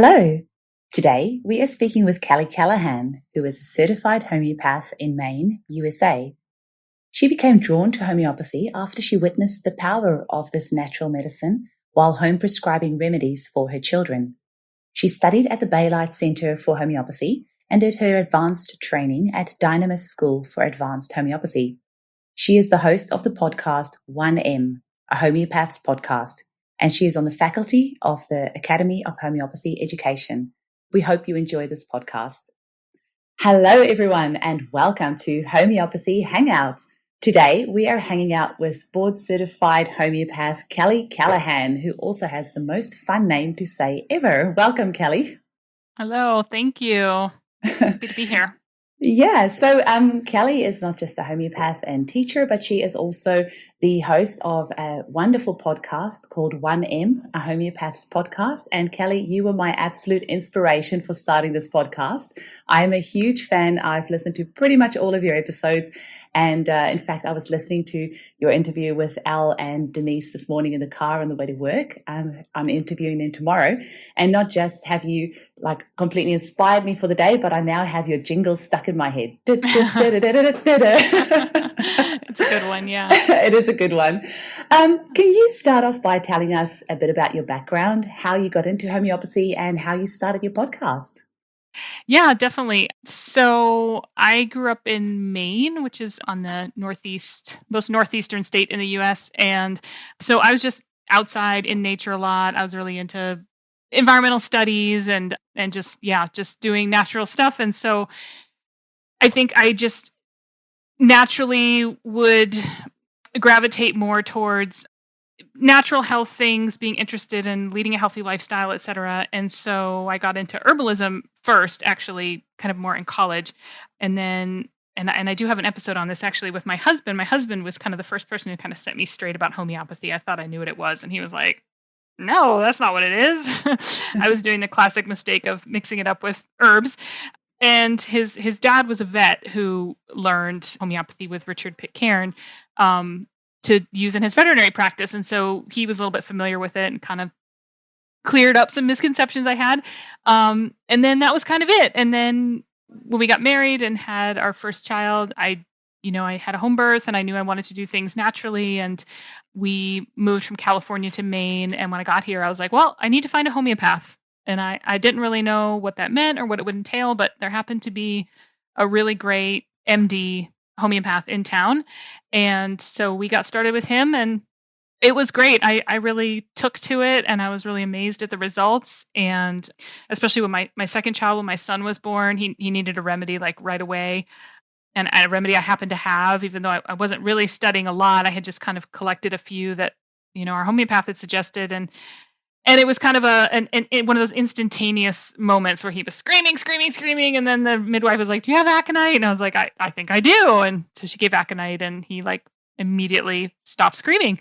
Hello. Today we are speaking with Kelly Callahan, who is a certified homeopath in Maine, USA. She became drawn to homeopathy after she witnessed the power of this natural medicine while home prescribing remedies for her children. She studied at the Baylight Center for Homeopathy and did her advanced training at Dynamis School for Advanced Homeopathy. She is the host of the podcast 1M, a homeopath's podcast, and she is on the faculty of the Academy of Homeopathy Education. We hope you enjoy this podcast. Hello, everyone, and welcome to Homeopathy Hangouts. Today, we are hanging out with board-certified homeopath Kelly Callahan, who also has the most fun name to say ever. Welcome, Kelly. Hello, thank you. Good to be here. Yeah, so Kelly is not just a homeopath and teacher, but she is also the host of a wonderful podcast called 1M, a homeopath's podcast. And Kelly, you were my absolute inspiration for starting this podcast. I am a huge fan. I've listened to pretty much all of your episodes. And in fact, I was listening to your interview with Al and Denise this morning in the car on the way to work. I'm interviewing them tomorrow. And not just have you like completely inspired me for the day, but I now have your jingles stuck in my head. It's a good one, yeah. It is a good one. Can you start off by telling us a bit about your background, how you got into homeopathy and how you started your podcast? Yeah, definitely. So I grew up in Maine, which is on the most northeastern state in the US. And so I was just outside in nature a lot. I was really into environmental studies and just doing natural stuff. And so I think I just naturally would gravitate more towards natural health things, being interested in leading a healthy lifestyle, et cetera. And so I got into herbalism first, actually, kind of more in college. And then, and I do have an episode on this actually with my husband. My husband was kind of the first person who kind of set me straight about homeopathy. I thought I knew what it was. And he was like, no, that's not what it is. I was doing the classic mistake of mixing it up with herbs. And his dad was a vet who learned homeopathy with Richard Pitcairn to use in his veterinary practice. And so he was a little bit familiar with it and kind of cleared up some misconceptions I had. And then that was kind of it. And then when we got married and had our first child, I had a home birth and I knew I wanted to do things naturally. And we moved from California to Maine. And when I got here, I was like, well, I need to find a homeopath. And I didn't really know what that meant or what it would entail, but there happened to be a really great MD homeopath in town. And so we got started with him and it was great. I really took to it and I was really amazed at the results. And especially with my second child, when my son was born, he needed a remedy like right away. And a remedy I happened to have, even though I wasn't really studying a lot, I had just kind of collected a few that, our homeopath had suggested. And it was kind of one of those instantaneous moments where he was screaming. And then the midwife was like, do you have aconite? And I was like, I think I do. And so she gave aconite and he like immediately stopped screaming.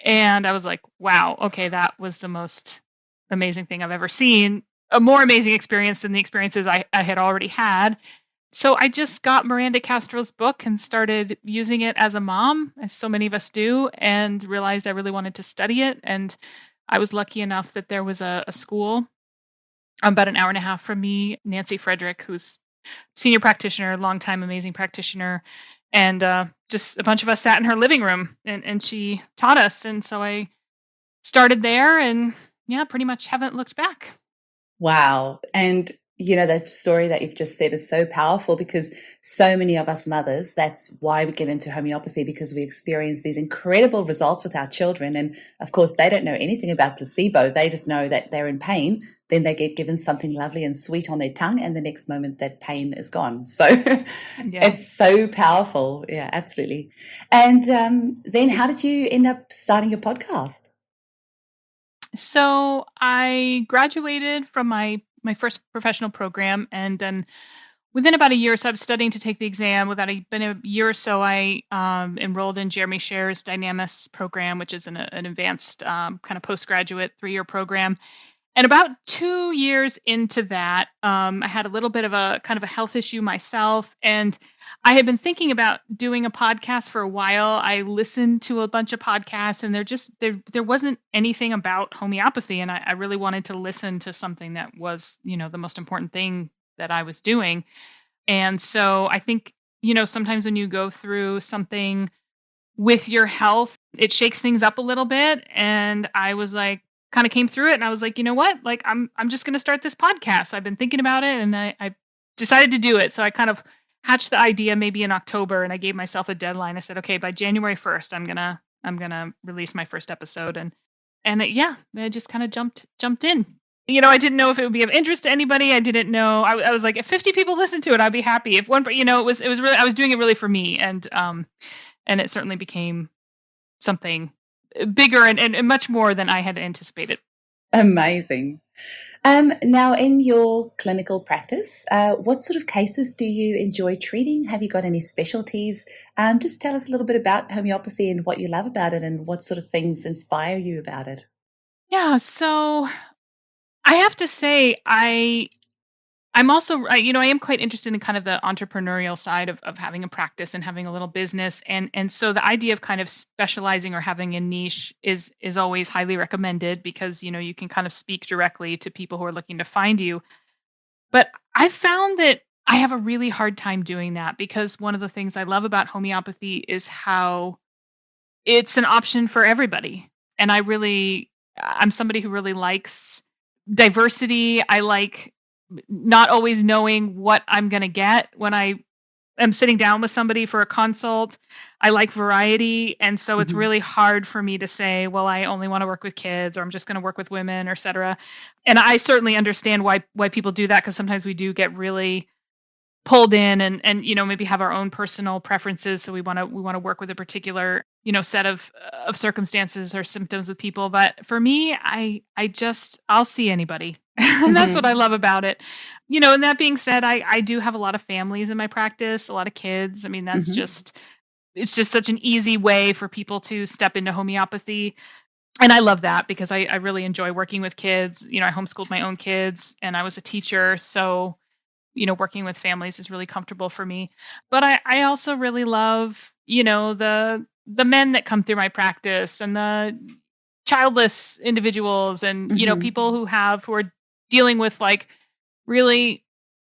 And I was like, wow, okay, that was the most amazing thing I've ever seen. A more amazing experience than the experiences I had already had. So I just got Miranda Castro's book and started using it as a mom, as so many of us do, and realized I really wanted to study it. And I was lucky enough that there was a school about an hour and a half from me, Nancy Frederick, who's senior practitioner, longtime amazing practitioner. And just a bunch of us sat in her living room and she taught us. And so I started there and pretty much haven't looked back. Wow. And that story that you've just said is so powerful because so many of us mothers, that's why we get into homeopathy, because we experience these incredible results with our children. And of course, they don't know anything about placebo. They just know that they're in pain. Then they get given something lovely and sweet on their tongue. And the next moment that pain is gone. So It's so powerful. Yeah, absolutely. And then how did you end up starting your podcast? So I graduated from my first professional program. And then within about a year, so I was studying to take the exam. Been a year or so, I enrolled in Jeremy Scher's Dynamis program, which is an advanced kind of postgraduate 3-year program. And about 2 years into that, I had a little bit of a kind of a health issue myself, and I had been thinking about doing a podcast for a while. I listened to a bunch of podcasts, and there wasn't anything about homeopathy, and I really wanted to listen to something that was, the most important thing that I was doing. And so I think, sometimes when you go through something with your health, it shakes things up a little bit. And I was like, kind of came through it, and I was like, you know what? Like, I'm just going to start this podcast. I've been thinking about it, and I decided to do it. So I kind of hatched the idea maybe in October, and I gave myself a deadline. I said, okay, by January 1st, I'm gonna release my first episode, and yeah, I just kind of jumped in. I didn't know if it would be of interest to anybody. I didn't know. I was like, if 50 people listen to it, I'd be happy. If one, it was really, I was doing it really for me, and it certainly became something bigger and much more than I had anticipated. Amazing. Now, in your clinical practice, what sort of cases do you enjoy treating? Have you got any specialties? Just tell us a little bit about homeopathy and what you love about it and what sort of things inspire you about it. Yeah, so I have to say, I'm also, I am quite interested in kind of the entrepreneurial side of having a practice and having a little business. And so the idea of kind of specializing or having a niche is always highly recommended, because, you can kind of speak directly to people who are looking to find you. But I found that I have a really hard time doing that, because one of the things I love about homeopathy is how it's an option for everybody. And I'm somebody who really likes diversity. I like not always knowing what I'm going to get when I am sitting down with somebody for a consult. I like variety. And so it's Mhm. really hard for me to say, well, I only want to work with kids, or I'm just going to work with women, or et cetera. And I certainly understand why people do that, because sometimes we do get really pulled in, and maybe have our own personal preferences, so we want to work with a particular set of circumstances or symptoms with people. But for me, I'll see anybody. And that's what I Mhm. love about it. And that being said, I do have a lot of families in my practice, a lot of kids. I mean, Mhm. it's just such an easy way for people to step into homeopathy. And I love that, because I really enjoy working with kids. I homeschooled my own kids, and I was a teacher, so working with families is really comfortable for me. But I also really love, the men that come through my practice, and the childless individuals, and, Mhm. people who are dealing with like really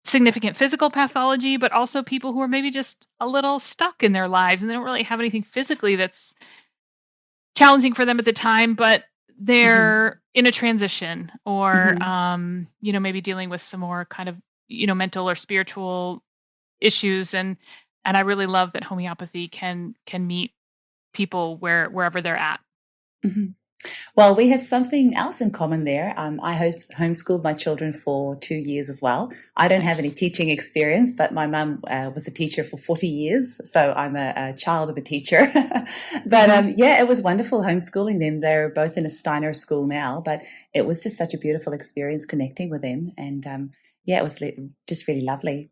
significant physical pathology, but also people who are maybe just a little stuck in their lives, and they don't really have anything physically that's challenging for them at the time, but Mhm. they're in a transition, or Mhm. maybe dealing with some more kind of mental or spiritual issues. And I really love that homeopathy can meet people wherever they're at. Mhm. Well, we have something else in common there. I homeschooled my children for 2 years as well. I don't have any Nice. teaching experience, but my mum was a teacher for 40 years. So I'm a child of a teacher. But Hmm. yeah, it was wonderful homeschooling them. They're both in a Steiner school now, but it was just such a beautiful experience connecting with them. And yeah, it was just really lovely.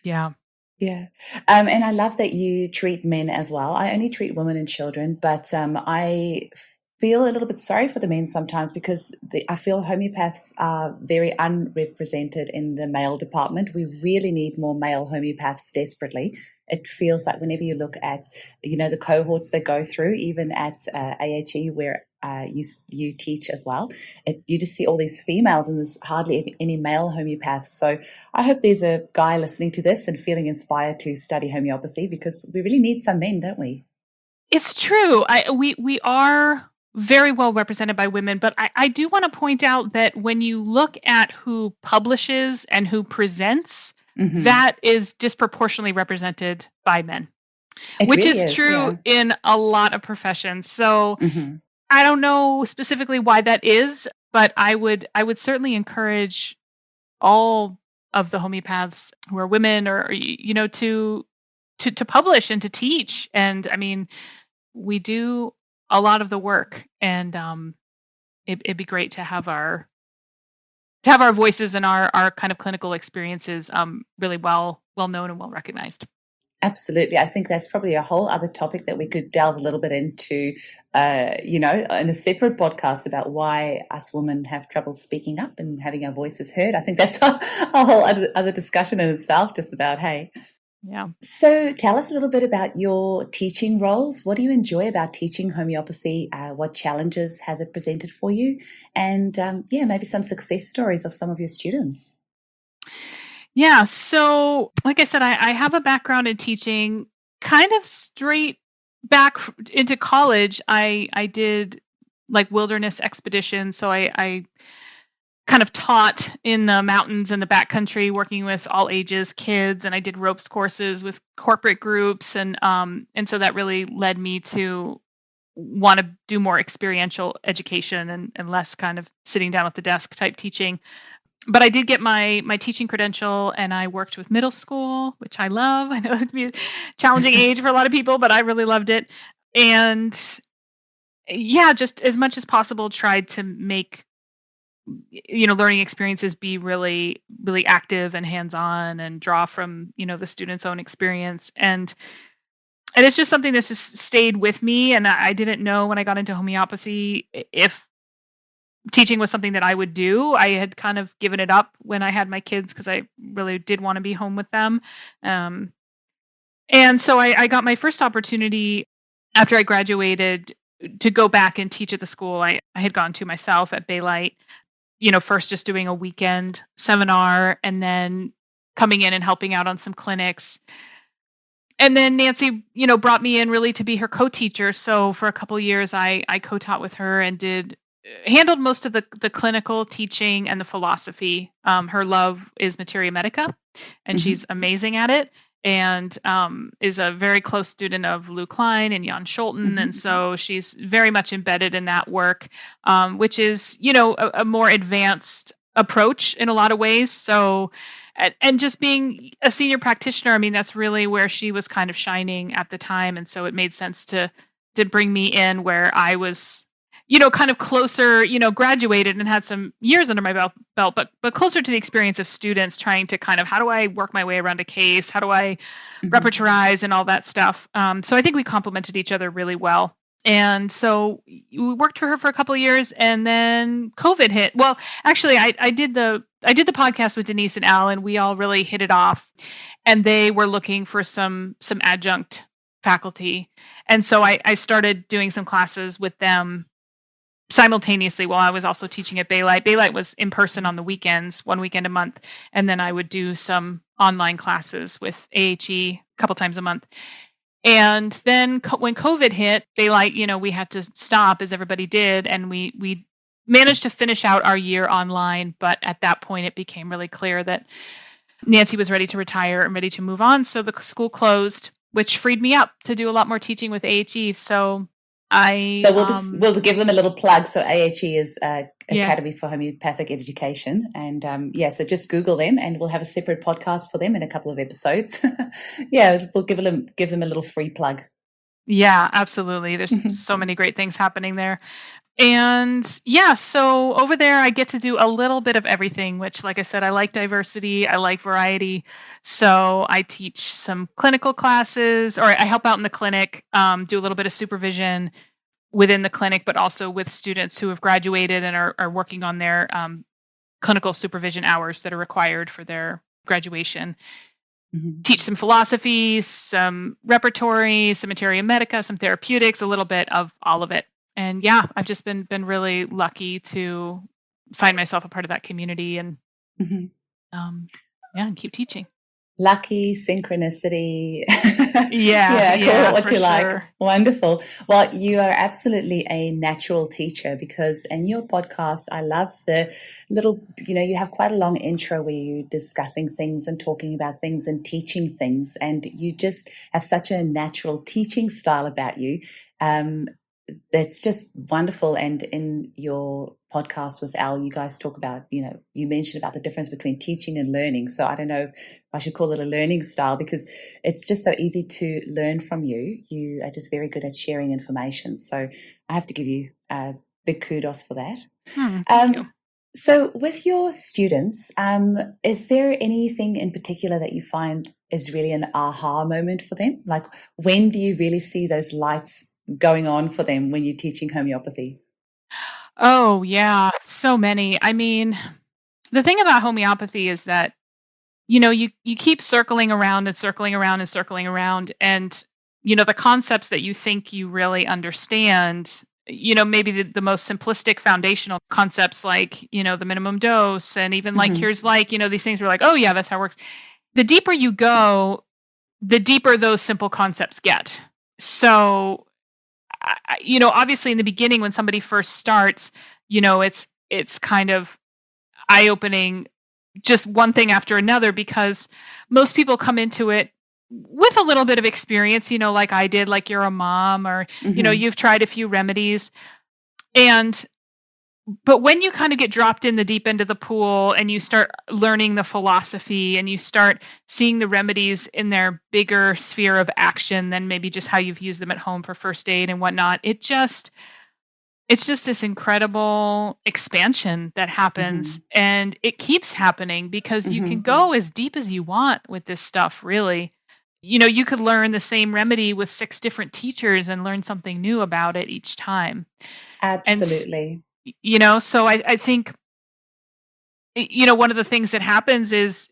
Yeah. Yeah. And I love that you treat men as well. I only treat women and children, but I feel a little bit sorry for the men sometimes, because I feel homeopaths are very unrepresented in the male department. We really need more male homeopaths desperately. It feels like whenever you look at, the cohorts they go through, even at AHE, where you teach as well, you just see all these females, and there's hardly any male homeopaths. So I hope there's a guy listening to this and feeling inspired to study homeopathy, because we really need some men, don't we? It's true. We are very well represented by women, but I do want to point out that when you look at who publishes and who presents, Hmm. that is disproportionately represented by men, It which really is is, true yeah. in a lot of professions. So Hmm. I don't know specifically why that is, but I would certainly encourage all of the homeopaths who are women, or to publish and to teach. And I mean, we do a lot of the work, and it'd be great to have our voices and our kind of clinical experiences really well known and well recognized. Absolutely. I think that's probably a whole other topic that we could delve a little bit into, in a separate podcast about why us women have trouble speaking up and having our voices heard. I think that's a whole other discussion in itself, just about, hey. Yeah. So tell us a little bit about your teaching roles. What do you enjoy about teaching homeopathy? What challenges has it presented for you? And maybe some success stories of some of your students. Yeah. So, like I said, I have a background in teaching. Kind of straight back into college, I did like wilderness expeditions. So I kind of taught in the mountains and the backcountry, working with all ages kids, and I did ropes courses with corporate groups, and so that really led me to want to do more experiential education and less kind of sitting down at the desk type teaching. But I did get my teaching credential, and I worked with middle school, which I love. I know it can be a challenging age for a lot of people, but I really loved it. And yeah, just as much as possible, tried to make learning experiences be really, really active and hands-on, and draw from the student's own experience. And it's just something that's just stayed with me. And I didn't know when I got into homeopathy if teaching was something that I would do. I had kind of given it up when I had my kids because I really did want to be home with them. And so I got my first opportunity after I graduated to go back and teach at the school I had gone to myself at Baylight. First just doing a weekend seminar, and then coming in and helping out on some clinics. And then Nancy, brought me in really to be her co-teacher. So for a couple of years, I co-taught with her and handled most of the clinical teaching and the philosophy. Her love is materia medica, and she's amazing at it, and is a very close student of Lou Klein and Jan Scholten. And so she's very much embedded in that work, which is, a more advanced approach in a lot of ways. So, and just being a senior practitioner, I mean, that's really where she was kind of shining at the time. And so it made sense to bring me in where I was, kind of closer, graduated and had some years under my belt, but closer to the experience of students trying to kind of, how do I work my way around a case? How do I repertorize and all that stuff? So I think we complemented each other really well. And so we worked for her for a couple of years, and then COVID hit. Well, actually, I did the podcast with Denise and Al, and we all really hit it off, and they were looking for some adjunct faculty. And so I started doing some classes with them simultaneously while I was also teaching at Baylight. Baylight was in person on the weekends, one weekend a month. And then I would do some online classes with AHE a couple times a month. And then when COVID hit, Baylight, we had to stop, as everybody did. And we managed to finish out our year online. But at that point, it became really clear that Nancy was ready to retire and ready to move on. So the school closed, which freed me up to do a lot more teaching with AHE. So we'll give them a little plug. So AHE is Academy for Homeopathic Education, and so just Google them, and we'll have a separate podcast for them in a couple of episodes. We'll give them a little free plug. Yeah, absolutely. There's so many great things happening there. And so over there I get to do a little bit of everything, which, like I said, I like diversity, I like variety. So I teach some clinical classes, or I help out in the clinic, do a little bit of supervision within the clinic, but also with students who have graduated and are working on their clinical supervision hours that are required for their graduation. Teach some philosophy, some repertory, some materia medica, some therapeutics, a little bit of all of it. And I've just been really lucky to find myself a part of that community, and and keep teaching. Lucky, synchronicity. Call it what you sure. like. Wonderful. Well, you are absolutely a natural teacher, because in your podcast, I love the little, you have quite a long intro where you're discussing things and talking about things and teaching things. And you just have such a natural teaching style about you. That's just wonderful. And in your podcast with Al, you guys talk about, you mentioned about the difference between teaching and learning. So I don't know if I should call it a learning style, because it's just so easy to learn from you. You are just very good at sharing information. So I have to give you big kudos for that. Thank you. So with your students, is there anything in particular that you find is really an aha moment for them? Like, when do you really see those lights going on for them when you're teaching homeopathy? Oh, yeah, so many. I mean, the thing about homeopathy is that, you keep circling around and circling around and circling around, and, the concepts that you think you really understand, maybe the most simplistic foundational concepts like, the minimum dose and even like Hmm. here's like, these things are like, oh yeah, that's how it works. The deeper you go, the deeper those simple concepts get. So, obviously in the beginning when somebody first starts, it's kind of eye-opening, just one thing after another, because most people come into it with a little bit of experience, like I did, like you're a mom or, Hmm. you've tried a few remedies. And but when you kind of get dropped in the deep end of the pool and you start learning the philosophy and you start seeing the remedies in their bigger sphere of action than maybe just how you've used them at home for first aid and whatnot, it's just this incredible expansion that happens, Hmm. and it keeps happening because you can Hmm. go as deep as you want with this stuff, really. You could learn the same remedy with 6 different teachers and learn something new about it each time. And Absolutely. so I think one of the things that happens is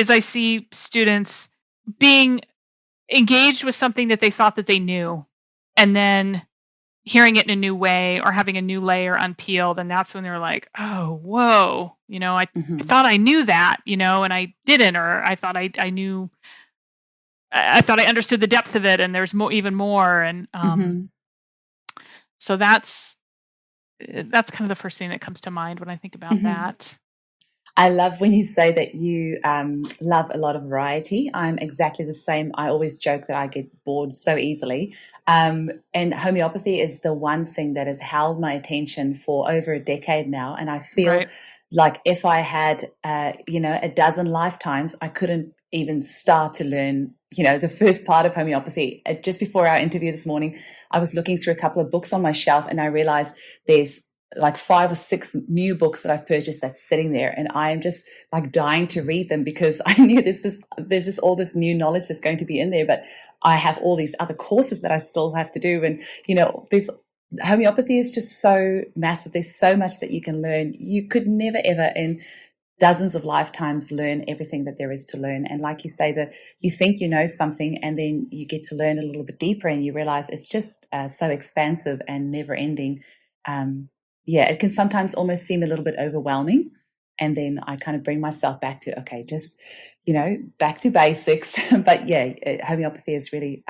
I see students being engaged with something that they thought that they knew, and then hearing it in a new way or having a new layer unpeeled, and that's when they're like, "Oh, whoa, I Hmm. thought I knew that, and I didn't, or I thought I knew, I thought I understood the depth of it, and there's more, even more." And Hmm. so that's kind of the first thing that comes to mind when I think about Hmm. that. I love when you say that you love a lot of variety. I'm exactly the same. I always joke that I get bored so easily. And homeopathy is the one thing that has held my attention for over a decade now. And I feel Right. like if I had, a dozen lifetimes, I couldn't even start to learn, the first part of homeopathy. Just before our interview this morning, I was looking through a couple of books on my shelf and I realized there's like 5 or 6 new books that I've purchased that's sitting there, and I am just like dying to read them because I knew there's just all this new knowledge that's going to be in there. But I have all these other courses that I still have to do, and this homeopathy is just so massive. There's so much that you can learn. You could never ever in dozens of lifetimes learn everything that there is to learn. And like you say, that you think you know something, and then you get to learn a little bit deeper, and you realize it's just so expansive and never ending. Yeah, it can sometimes almost seem a little bit overwhelming. And then I kind of bring myself back to, okay, just, back to basics. But yeah, homeopathy is really,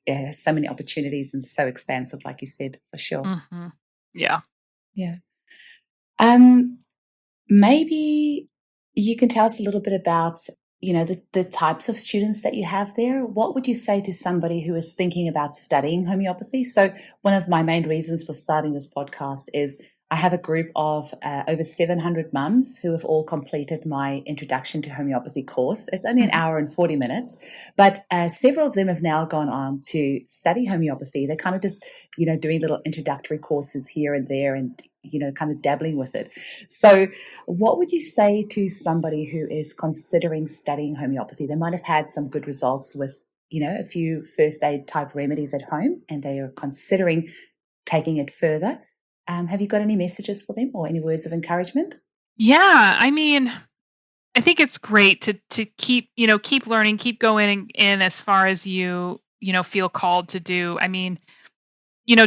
it has so many opportunities and so expansive, like you said, for sure. Hmm. Yeah. Yeah. Um, Maybe you can tell us a little bit about, the types of students that you have there. What would you say to somebody who is thinking about studying homeopathy? So, one of my main reasons for starting this podcast is I have a group of over 700 mums who have all completed my Introduction to Homeopathy course. It's only an Hmm. hour and 40 minutes, but several of them have now gone on to study homeopathy. They're kind of just, doing little introductory courses here and there and, kind of dabbling with it. So, what would you say to somebody who is considering studying homeopathy? They might have had some good results with, a few first aid type remedies at home, and they are considering taking it further. Have you got any messages for them or any words of encouragement? Yeah. I mean, I think it's great to keep learning, keep going in as far as you feel called to do. I mean,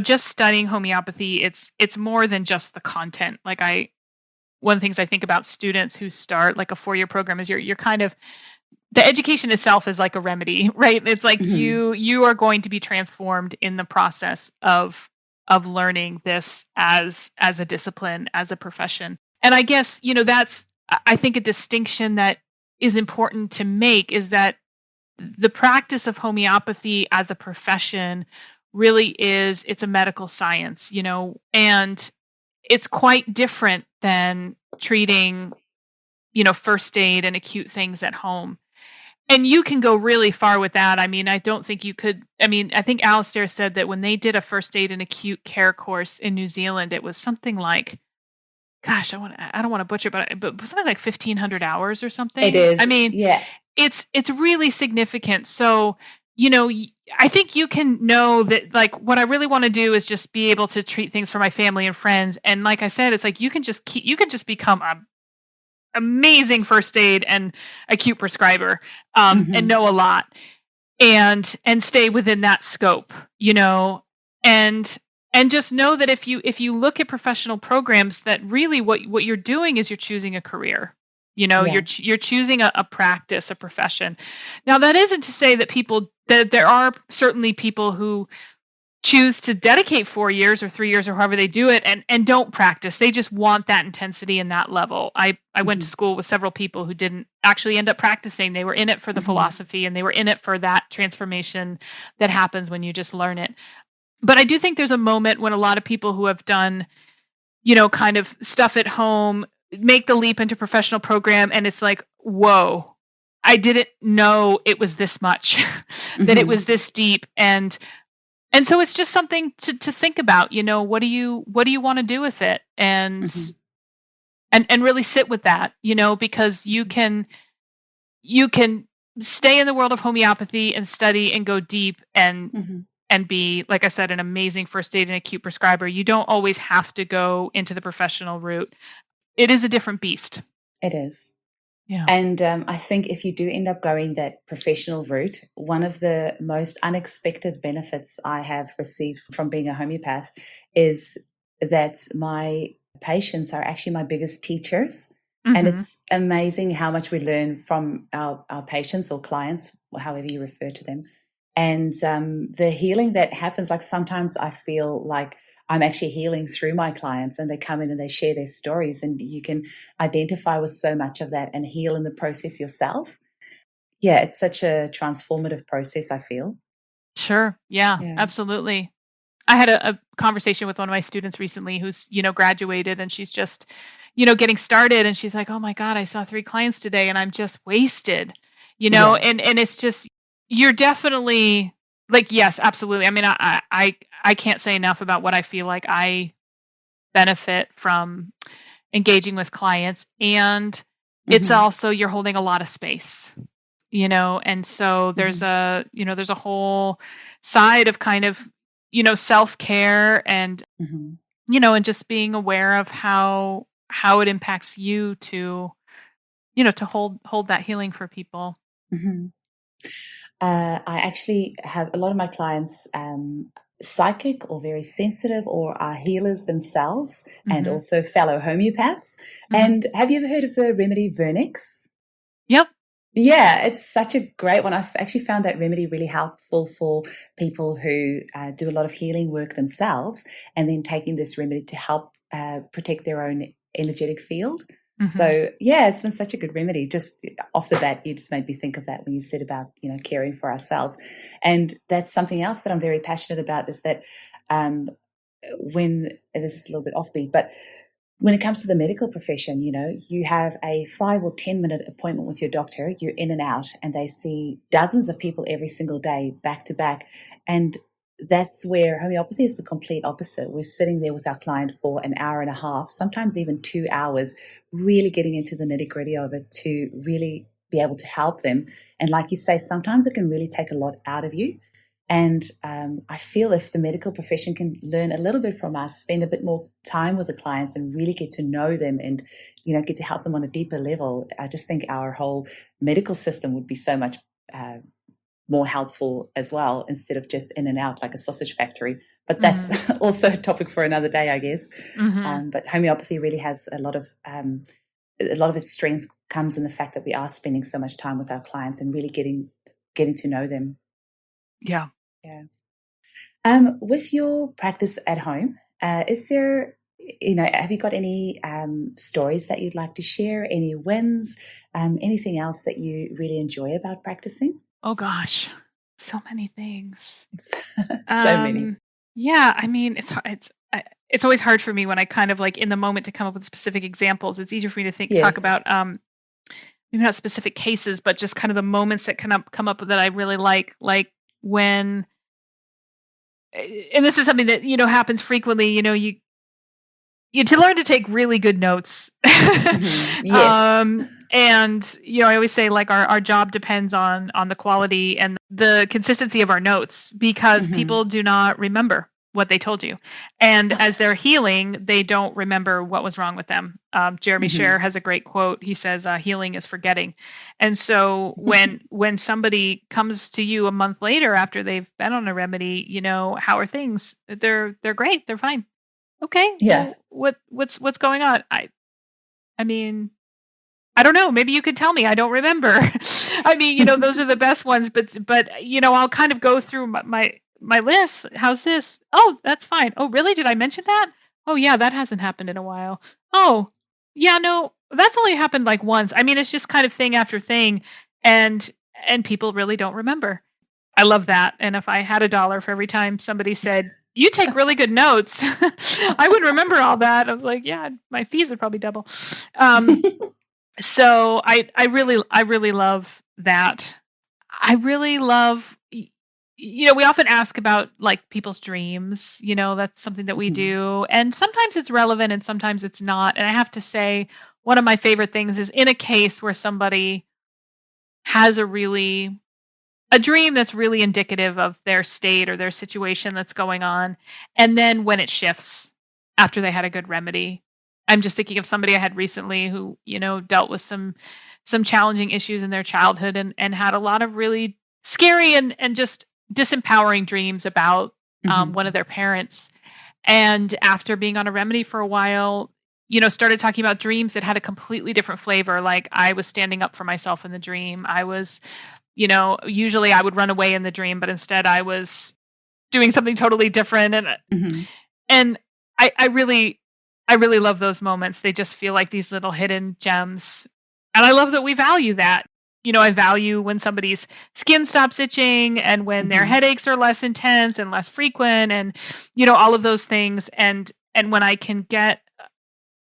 just studying homeopathy, it's more than just the content. Like one of the things I think about students who start like a 4-year program is you're kind of, the education itself is like a remedy, right? It's like Hmm. you are going to be transformed in the process of learning this as a discipline, as a profession. And I guess, that's, I think, a distinction that is important to make is that the practice of homeopathy as a profession really is, it's a medical science, and it's quite different than treating, first aid and acute things at home. And you can go really far with that. I mean, I don't think you could. I mean, I think Alistair said that when they did a first aid and acute care course in New Zealand, it was something like, gosh, I don't want to butcher, but something like 1,500 hours or It something. I is, mean, yeah. it's really significant. So, I think you can know that, like, what I really want to do is just be able to treat things for my family and friends. And like I said, it's like you can just become a amazing first aid and acute prescriber, and Hmm. know a lot, and stay within that scope, and just know that if you look at professional programs, that really what you're doing is you're choosing a career. Yeah. You're choosing a practice, a profession. Now, that isn't to say that there are certainly people who choose to dedicate 4 years or 3 years or however they do it, and don't practice. They just want that intensity and that level. I went to Hmm. school with several people who didn't actually end up practicing. They were in it for the Hmm. philosophy, and they were in it for that transformation that happens when you just learn it. But I do think there's a moment when a lot of people who have done, kind of stuff at home, make the leap into professional program, and it's like, whoa, I didn't know it was this much, that it Hmm. was this deep. And so it's just something to think about. What do you want to do with it? And Hmm. and really sit with that, because you can stay in the world of homeopathy and study and go deep, Hmm. and be, like I said, an amazing first aid and acute prescriber. You don't always have to go into the professional route. It is a different beast. It is. Yeah. And I think if you do end up going that professional route, one of the most unexpected benefits I have received from being a homeopath is that my patients are actually my biggest teachers. And Hmm. it's amazing how much we learn from our patients or clients, or however you refer to them. And the healing that happens, like sometimes I feel like I'm actually healing through my clients, and they come in and they share their stories, and you can identify with so much of that and heal in the process yourself. Yeah, it's such a transformative process, I feel. Sure. Yeah, Yeah. absolutely. I had a conversation with one of my students recently who's, graduated, and she's just, getting started, and she's like, "Oh my God, I saw 3 clients today and I'm just wasted." Yeah. And it's just, you're definitely, like, yes, absolutely. I mean, I can't say enough about what I feel like I benefit from engaging with clients. And it's Hmm. also, you're holding a lot of space, and so there's Hmm. a whole side of kind of, self-care, and Hmm. and just being aware of how it impacts you to, to hold that healing for people. Hmm. I actually have a lot of my clients psychic or very sensitive or are healers themselves, and Mhm. also fellow homeopaths. Mhm. And have you ever heard of the remedy Vernix? Yep. Yeah, it's such a great one. I've actually found that remedy really helpful for people who do a lot of healing work themselves, and then taking this remedy to help protect their own energetic field. Mhm. So yeah, it's been such a good remedy. Just off the bat, you just made me think of that when you said about caring for ourselves, and that's something else that I'm very passionate about. Is that um, when this is a little bit offbeat, but when it comes to the medical profession, you have a 5 or 10 minute appointment with your doctor, you're in and out, and they see dozens of people every single day, back to back. And that's where homeopathy is the complete opposite. We're sitting there with our client for an hour and a half, sometimes even 2 hours, really getting into the nitty gritty of it to really be able to help them. And like you say, sometimes it can really take a lot out of you. And I feel if the medical profession can learn a little bit from us, spend a bit more time with the clients and really get to know them and, get to help them on a deeper level, I just think our whole medical system would be so much uh, more helpful as well, instead of just in and out like a sausage factory. But Mhm. that's also a topic for another day, I guess. Mhm. But homeopathy really has a lot of its strength comes in the fact that we are spending so much time with our clients and really getting to know them. Yeah. Yeah. With your practice at home, is there, have you got any stories that you'd like to share? Any wins? Anything else that you really enjoy about practicing? Oh gosh. So many things. So many. Um, yeah, I mean, it's always hard for me when I kind of, like, in the moment, to come up with specific examples. It's easier for me to talk Yes. about, maybe not specific cases, but just kind of the moments that come up that I really like when, and this is something that, happens frequently. You to learn to take really good notes. Yes. And I always say, like, our job depends on the quality and the consistency of our notes, because people do not remember what they told you, and as they're healing, they don't remember what was wrong with them. Jeremy Sher has a great quote. He says, "Healing is forgetting." And so when somebody comes to you a month later after they've been on a remedy, how are things? They're great. They're fine. Okay. Yeah. Well, what's going on? I mean, I don't know. Maybe you could tell me. I don't remember. I mean, those are the best ones, but I'll kind of go through my list. How's this? Oh, that's fine. Oh, really? Did I mention that? Oh, yeah, that hasn't happened in a while. Oh, yeah, no, that's only happened like once. I mean, it's just kind of thing after thing, and people really don't remember. I love that. And if I had $1 for every time somebody said, "You take really good notes," I would remember all that. I was like, yeah, my fees would probably double. So I really love that. I really love, we often ask about, like, people's dreams. That's something that we do. And sometimes it's relevant and sometimes it's not. And I have to say, one of my favorite things is in a case where somebody has a dream that's really indicative of their state or their situation that's going on. And then when it shifts after they had a good remedy. I'm just thinking of somebody I had recently who, dealt with some challenging issues in their childhood and had a lot of really scary and just disempowering dreams about one of their parents. And after being on a remedy for a while, started talking about dreams that had a completely different flavor. Like, I was standing up for myself in the dream. I was, usually I would run away in the dream, but instead I was doing something totally different. And I really love those moments. They just feel like these little hidden gems. And I love that we value that. I value when somebody's skin stops itching and when their headaches are less intense and less frequent and, all of those things. And when I can get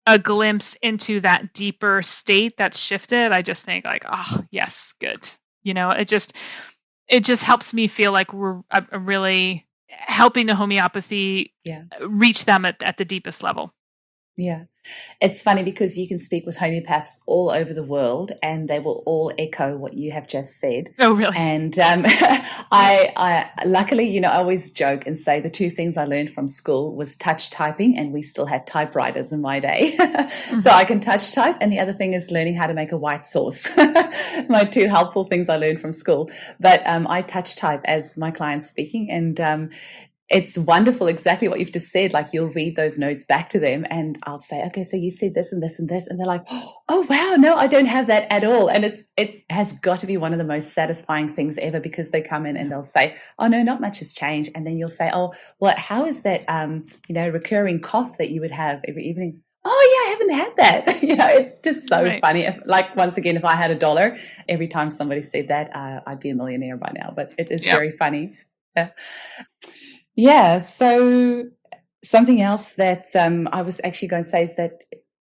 a glimpse into that deeper state that's shifted, I just think, like, oh, yes, good. It just helps me feel like we're really helping the homeopathy reach them at the deepest level. Yeah. It's funny because you can speak with homeopaths all over the world and they will all echo what you have just said. Oh, really? And I luckily, I always joke and say the two things I learned from school was touch typing, and we still had typewriters in my day. So I can touch type. And the other thing is learning how to make a white sauce. My two helpful things I learned from school. But I touch type as my client's speaking, and it's wonderful, exactly what you've just said. Like, you'll read those notes back to them and I'll say, okay, so you said this and this and this. And they're like, oh, wow, no, I don't have that at all. And it has got to be one of the most satisfying things ever, because they come in and they'll say, oh, no, not much has changed. And then you'll say, oh, well, how is that, recurring cough that you would have every evening? Oh, yeah, I haven't had that. It's just so funny. Once again, if I had $1 every time somebody said that, I'd be a millionaire by now. But it is very funny. Yeah. So something else that I was actually going to say is that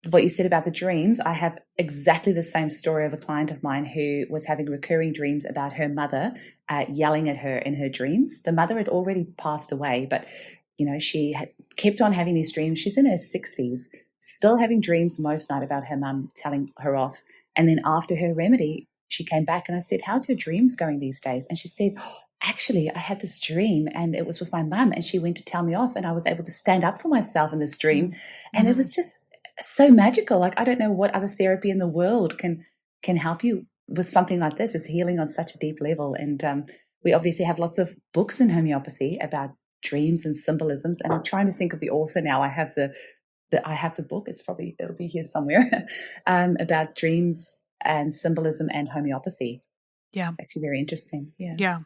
what you said about the dreams, I have exactly the same story of a client of mine who was having recurring dreams about her mother yelling at her in her dreams. The mother had already passed away, but, she had kept on having these dreams. She's in her 60s, still having dreams most night about her mum telling her off. And then after her remedy, she came back and I said, how's your dreams going these days? And she said, actually, I had this dream and it was with my mum and she went to tell me off and I was able to stand up for myself in this dream. And it was just so magical. Like, I don't know what other therapy in the world can help you with something like this. It's healing on such a deep level. And we obviously have lots of books in homeopathy about dreams and symbolisms. And I'm trying to think of the author now. I have the book. It'll be here somewhere about dreams and symbolism and homeopathy. Yeah. It's actually very interesting. Yeah.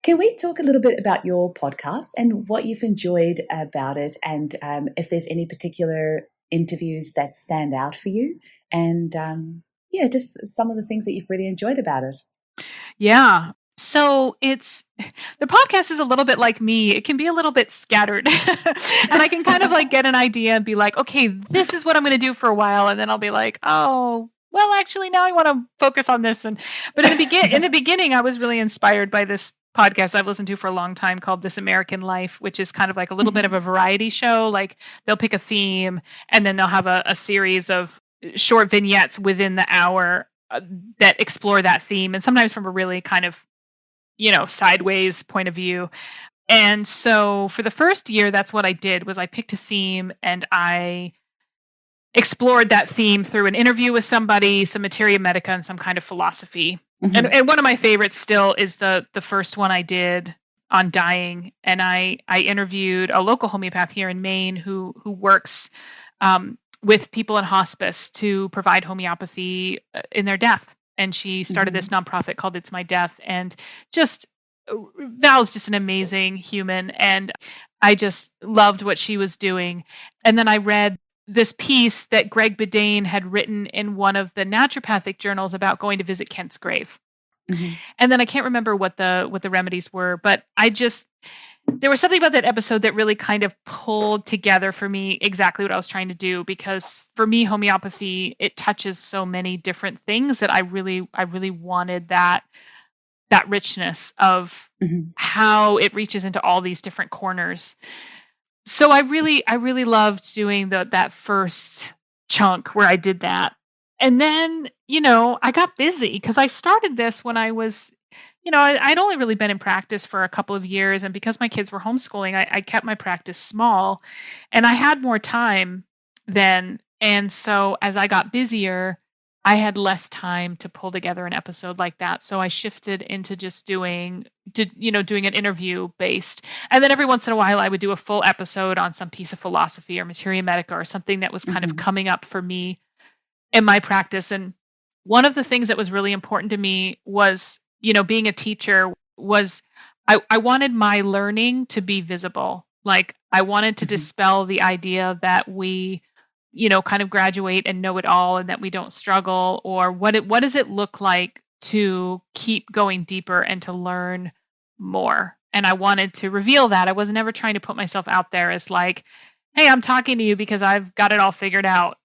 Can we talk a little bit about your podcast and what you've enjoyed about it, and if there's any particular interviews that stand out for you, and just some of the things that you've really enjoyed about it? Yeah. So the podcast is a little bit like me. It can be a little bit scattered and I can kind of like get an idea and be like, okay, this is what I'm going to do for a while. And then I'll be like, oh, well, actually now I want to focus on this. But in the beginning, I was really inspired by this podcast I've listened to for a long time called This American Life, which is kind of like a little bit of a variety show. Like they'll pick a theme and then they'll have a series of short vignettes within the hour that explore that theme, and sometimes from a really kind of, sideways point of view. And so for the first year, that's what I did, was I picked a theme and I explored that theme through an interview with somebody, some materia medica, and some kind of philosophy. Mm-hmm. And one of my favorites still is the first one I did on dying. And I interviewed a local homeopath here in Maine who works with people in hospice to provide homeopathy in their death. And she started this nonprofit called It's My Death. And Val's just an amazing human. And I just loved what she was doing. And then I read this piece that Greg Bedane had written in one of the naturopathic journals about going to visit Kent's grave. Mm-hmm. And then I can't remember what the remedies were, but there was something about that episode that really kind of pulled together for me exactly what I was trying to do, because for me, homeopathy, it touches so many different things that I really wanted that richness of how it reaches into all these different corners. So I really loved doing that first chunk where I did that. And then, I got busy because I started this when I was, I'd only really been in practice for a couple of years. And because my kids were homeschooling, I kept my practice small and I had more time then. And so as I got busier, I had less time to pull together an episode like that. So I shifted into just doing an interview based. And then every once in a while, I would do a full episode on some piece of philosophy or materia medica or something that was kind of coming up for me in my practice. And one of the things that was really important to me was, being a teacher, was I wanted my learning to be visible. Like I wanted to dispel the idea that we kind of graduate and know it all and that we don't struggle, or what does it look like to keep going deeper and to learn more. And I wanted to reveal that. I was never trying to put myself out there as like, hey, I'm talking to you because I've got it all figured out,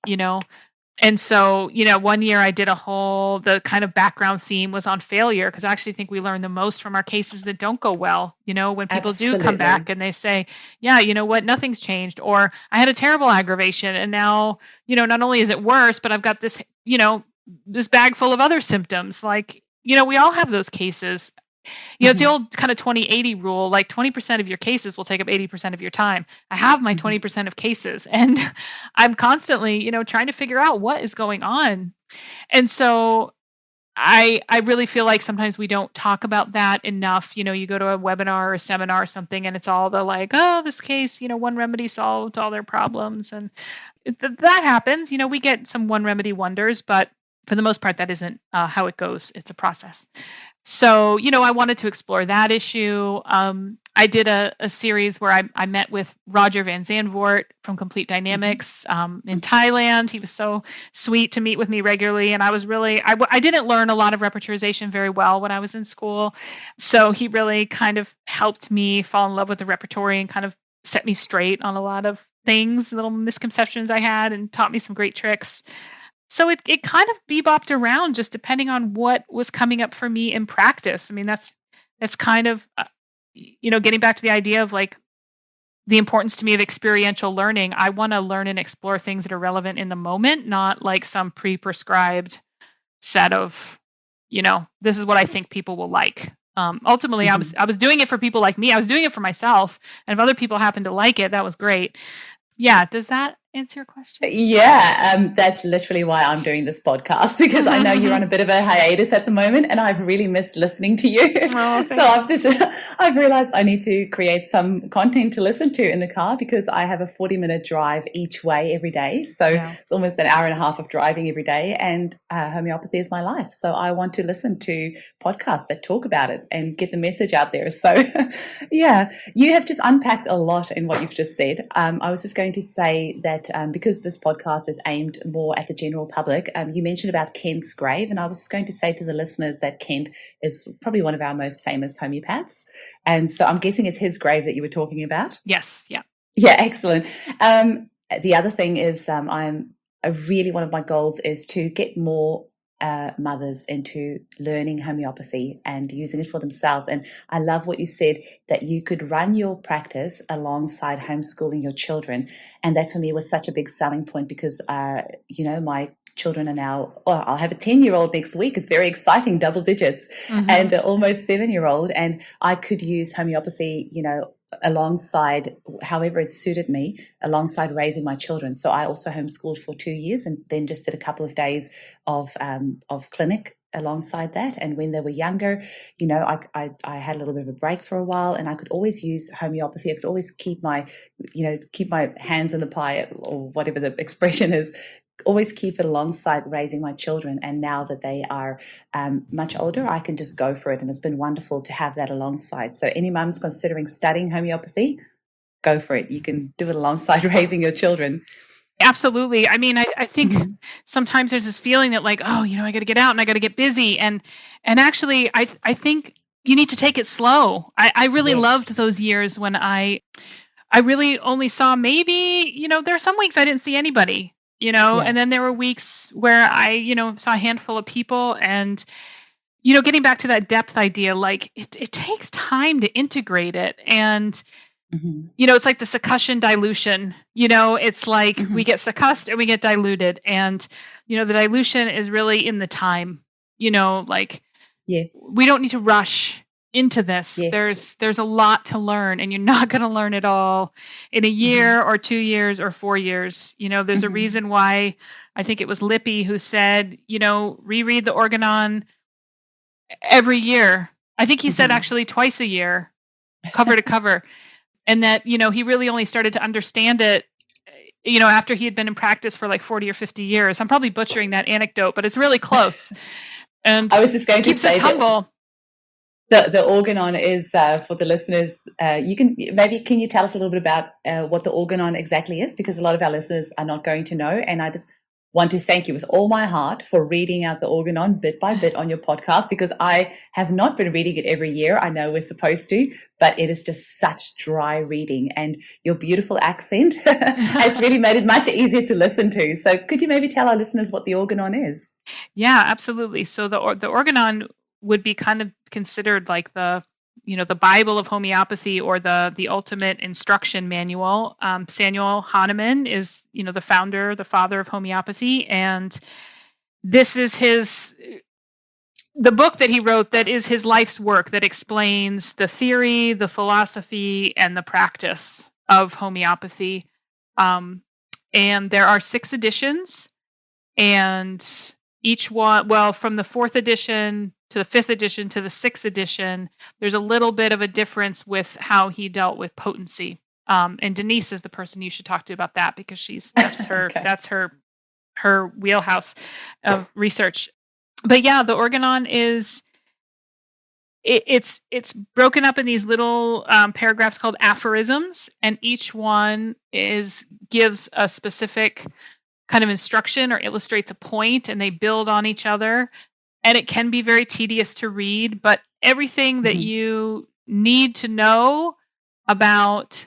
And so, one year I did the kind of background theme was on failure, because I actually think we learn the most from our cases that don't go well. When people do come back and they say, yeah, you know what, nothing's changed, or I had a terrible aggravation and now, not only is it worse, but I've got this, this bag full of other symptoms. Like, we all have those cases. It's the old kind of 20-80 rule, like 20% of your cases will take up 80% of your time. I have my 20% of cases and I'm constantly, trying to figure out what is going on. And so I really feel like sometimes we don't talk about that enough. You go to a webinar or a seminar or something and it's all the like, oh, this case, one remedy solved all their problems. And that happens. We get some one remedy wonders, but for the most part, that isn't how it goes. It's a process. So, I wanted to explore that issue. I did a series where I met with Roger Van Zandvoort from Complete Dynamics in Thailand. He was so sweet to meet with me regularly. And I was really, I didn't learn a lot of repertorization very well when I was in school. So he really kind of helped me fall in love with the repertory and kind of set me straight on a lot of things, little misconceptions I had, and taught me some great tricks. So it kind of bebopped around just depending on what was coming up for me in practice. I mean, that's kind of, getting back to the idea of like the importance to me of experiential learning. I want to learn and explore things that are relevant in the moment, not like some pre-prescribed set of, this is what I think people will like. Ultimately, I was doing it for people like me. I was doing it for myself. And if other people happen to like it, that was great. Yeah. Does that answer your question? Yeah, that's literally why I'm doing this podcast, because I know you're on a bit of a hiatus at the moment and I've really missed listening to you. Oh, so I've realized I need to create some content to listen to in the car, because I have a 40-minute drive each way every day. So It's almost an hour and a half of driving every day, and homeopathy is my life. So I want to listen to podcasts that talk about it and get the message out there. So yeah, you have just unpacked a lot in what you've just said. I was just going to say that because this podcast is aimed more at the general public, you mentioned about Kent's grave, and I was just going to say to the listeners that Kent is probably one of our most famous homeopaths, and so I'm guessing it's his grave that you were talking about. Yes, yeah, excellent. The other thing is, one of my goals is to get more mothers into learning homeopathy and using it for themselves. And I love what you said, that you could run your practice alongside homeschooling your children. And that for me was such a big selling point because, my children are now, I'll have a 10-year-old next week. It's very exciting, double digits, and almost 7-year-old. And I could use homeopathy, alongside, however it suited me, alongside raising my children. So I also homeschooled for 2 years and then just did a couple of days of clinic alongside that. And when they were younger, I had a little bit of a break for a while, and I could always use homeopathy. I could always keep my hands in the pie, or whatever the expression is, always keep it alongside raising my children. And now that they are much older, I can just go for it. And it's been wonderful to have that alongside. So any mums considering studying homeopathy, go for it. You can do it alongside raising your children. Absolutely. I mean, I think sometimes there's this feeling that like, I got to get out and I got to get busy. And actually, I think you need to take it slow. I really loved those years when I really only saw maybe, there are some weeks I didn't see anybody. And then there were weeks where I, saw a handful of people, and, getting back to that depth idea, like it takes time to integrate it. And, it's like the succussion dilution, it's like we get succussed and we get diluted. And, the dilution is really in the time, we don't need to rush into this. There's a lot to learn, and you're not going to learn it all in a year or 2 years or 4 years. There's a reason why I think it was Lippy who said, reread the Organon every year. I think he said actually twice a year, cover to cover. And that, he really only started to understand it, after he had been in practice for like 40 or 50 years. I'm probably butchering that anecdote, but it's really close. And I was just going to say that humble. The Organon is, for the listeners, can you tell us a little bit about what the Organon exactly is? Because a lot of our listeners are not going to know. And I just want to thank you with all my heart for reading out the Organon bit by bit on your podcast, because I have not been reading it every year. I know we're supposed to, but it is just such dry reading, and your beautiful accent has really made it much easier to listen to. So could you maybe tell our listeners what the Organon is? Yeah, absolutely. So the Organon would be kind of considered like the Bible of homeopathy, or the ultimate instruction manual. Samuel Hahnemann is, the founder, the father of homeopathy. And this is the book that he wrote that is his life's work, that explains the theory, the philosophy, and the practice of homeopathy. And there are 6 editions, and each one, from the 4th edition to the 5th edition to the 6th edition, there's a little bit of a difference with how he dealt with potency. And Denise is the person you should talk to about that, because that's her okay. That's her wheelhouse of research. But yeah, the Organon is it's broken up in these little paragraphs called aphorisms, and each one gives a specific kind of instruction or illustrates a point, and they build on each other. And it can be very tedious to read, but everything that you need to know about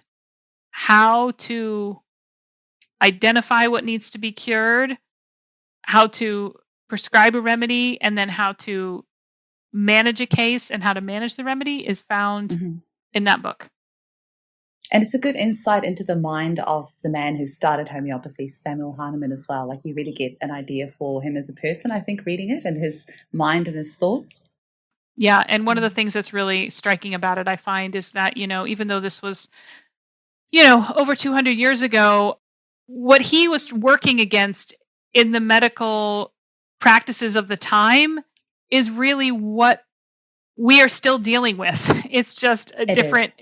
how to identify what needs to be cured, how to prescribe a remedy, and then how to manage a case and how to manage the remedy is found in that book. And it's a good insight into the mind of the man who started homeopathy, Samuel Hahnemann, as well. Like, you really get an idea for him as a person, I think, reading it, and his mind and his thoughts. Yeah. And one of the things that's really striking about it, I find, is that, even though this was, over 200 years ago, what he was working against in the medical practices of the time is really what we are still dealing with. It's just a different,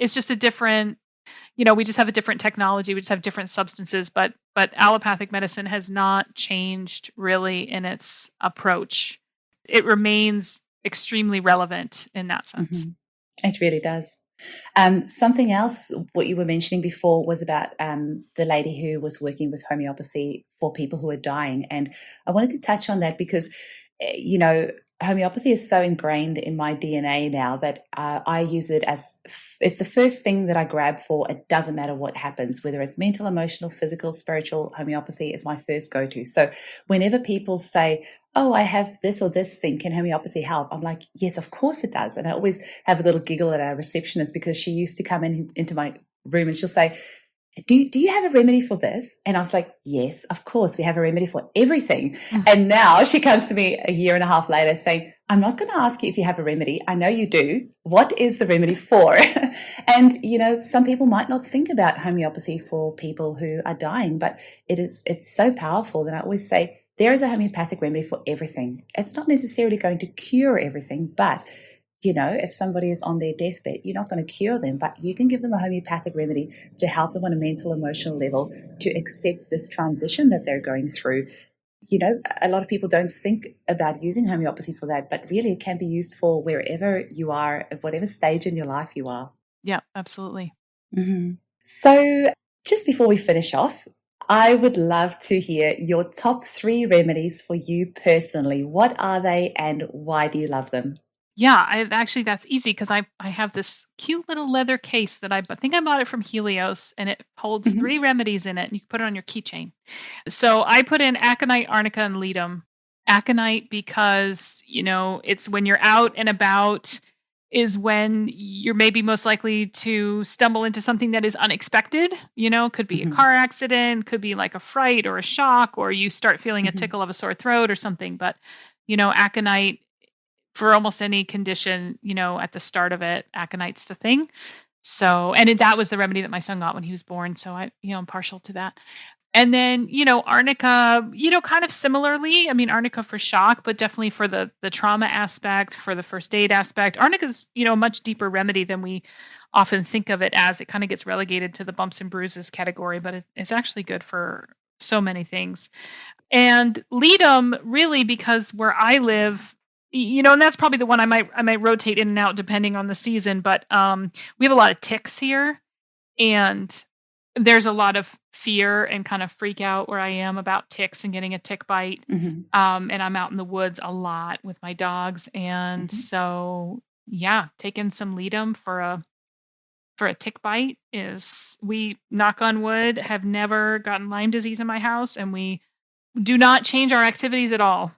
we just have a different technology. We just have different substances, but allopathic medicine has not changed really in its approach. It remains extremely relevant in that sense. It really does. Something else, what you were mentioning before, was about the lady who was working with homeopathy for people who are dying. And I wanted to touch on that because, homeopathy is so ingrained in my DNA now that I use it as it's the first thing that I grab for. It doesn't matter what happens, whether it's mental, emotional, physical, spiritual. Homeopathy is my first go-to. So whenever people say, oh, I have this or this thing, can homeopathy help? I'm like, yes, of course it does. And I always have a little giggle at our receptionist because she used to come into my room and she'll say, do you have a remedy for this? And I was like, yes, of course, we have a remedy for everything. And now she comes to me a year and a half later saying, I'm not going to ask you if you have a remedy. I know you do. What is the remedy for? And, some people might not think about homeopathy for people who are dying, but it's so powerful that I always say there is a homeopathic remedy for everything. It's not necessarily going to cure everything, but if somebody is on their deathbed, you're not going to cure them, but you can give them a homeopathic remedy to help them on a mental, emotional level to accept this transition that they're going through. A lot of people don't think about using homeopathy for that, but really it can be used for wherever you are, at whatever stage in your life you are. Yeah, absolutely. Mm-hmm. So just before we finish off, I would love to hear your top 3 remedies for you personally. What are they and why do you love them? Yeah, that's easy because I have this cute little leather case that I think I bought it from Helios, and it holds 3 remedies in it, and you can put it on your keychain. So I put in aconite, arnica, and ledum. Aconite because, it's when you're out and about is when you're maybe most likely to stumble into something that is unexpected. Could be a car accident, could be like a fright or a shock, or you start feeling a tickle of a sore throat or something. But, aconite, for almost any condition, at the start of it, aconite's the thing. So, and that was the remedy that my son got when he was born. So I'm partial to that. And then, arnica, kind of similarly, arnica for shock, but definitely for the trauma aspect, for the first aid aspect. Arnica's, a much deeper remedy than we often think of it as. It kind of gets relegated to the bumps and bruises category, but it's actually good for so many things. And ledum, really, because where I live, and that's probably the one I might rotate in and out depending on the season. But we have a lot of ticks here, and there's a lot of fear and kind of freak out where I am about ticks and getting a tick bite. And I'm out in the woods a lot with my dogs, and so taking some ledum for a tick bite we, knock on wood, have never gotten Lyme disease in my house, and we do not change our activities at all.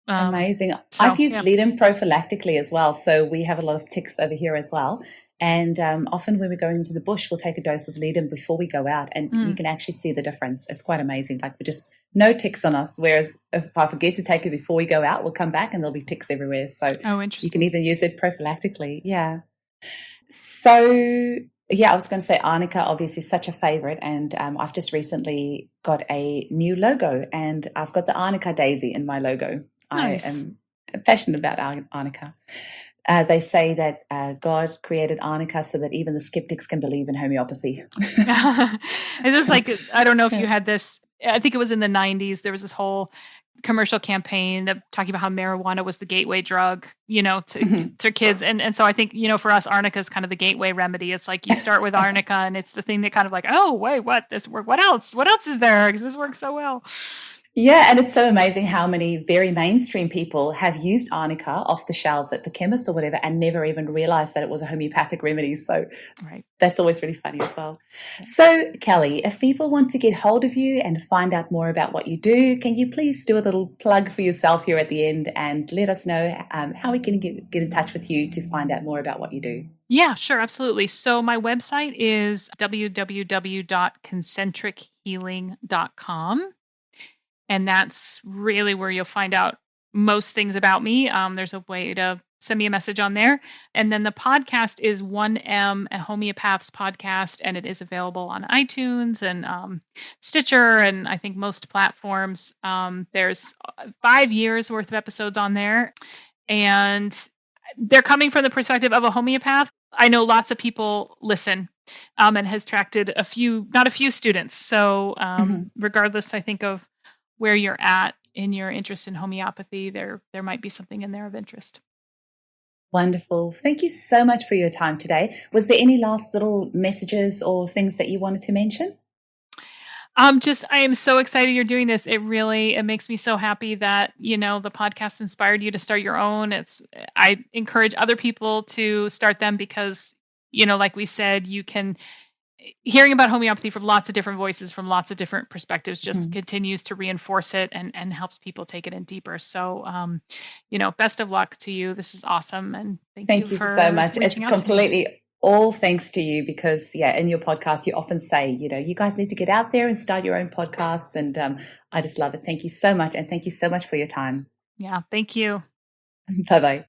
Amazing. I've used ledum prophylactically as well. So we have a lot of ticks over here as well. And often when we're going into the bush, we'll take a dose of ledum before we go out, and you can actually see the difference. It's quite amazing. Like, we're just no ticks on us. Whereas if I forget to take it before we go out, we'll come back and there'll be ticks everywhere. So interesting. You can even use it prophylactically. Yeah. So I was going to say arnica, obviously such a favorite. And I've just recently got a new logo, and I've got the arnica daisy in my logo. Nice. I am passionate about arnica. They say that God created arnica so that even the skeptics can believe in homeopathy. It's just like, I don't know if you had this, I think it was in the 90s, there was this whole commercial campaign talking about how marijuana was the gateway drug, to kids. And so I think, for us, arnica is kind of the gateway remedy. It's like you start with arnica, and it's the thing that kind of like, oh, wait, what else? What else is there? Because this works so well. Yeah, and it's so amazing how many very mainstream people have used arnica off the shelves at the chemist or whatever and never even realized that it was a homeopathic remedy. So That's always really funny as well. So, Kelly, if people want to get hold of you and find out more about what you do, can you please do a little plug for yourself here at the end and let us know how we can get in touch with you to find out more about what you do? Yeah, sure. Absolutely. So my website is www.concentrichealing.com. And that's really where you'll find out most things about me. There's a way to send me a message on there. And then the podcast is 1M, a homeopath's podcast, and it is available on iTunes and Stitcher, and I think most platforms. There's 5 years worth of episodes on there, and they're coming from the perspective of a homeopath. I know lots of people listen, and has attracted not a few students. So regardless, I think, of where you're at in your interest in homeopathy, there might be something in there of interest. Wonderful. Thank you so much for your time today. Was there any last little messages or things that you wanted to mention? I am so excited you're doing this. It makes me so happy that, the podcast inspired you to start your own. I encourage other people to start them because, like we said, hearing about homeopathy from lots of different voices, from lots of different perspectives, just Mhm. continues to reinforce it and helps people take it in deeper. So, best of luck to you. This is awesome. And thank you Thank you so for much. It's reaching out to me. completely all thanks to you because, yeah, in your podcast, you often say, you guys need to get out there and start your own podcasts. And I just love it. Thank you so much. And thank you so much for your time. Yeah. Thank you. Bye bye.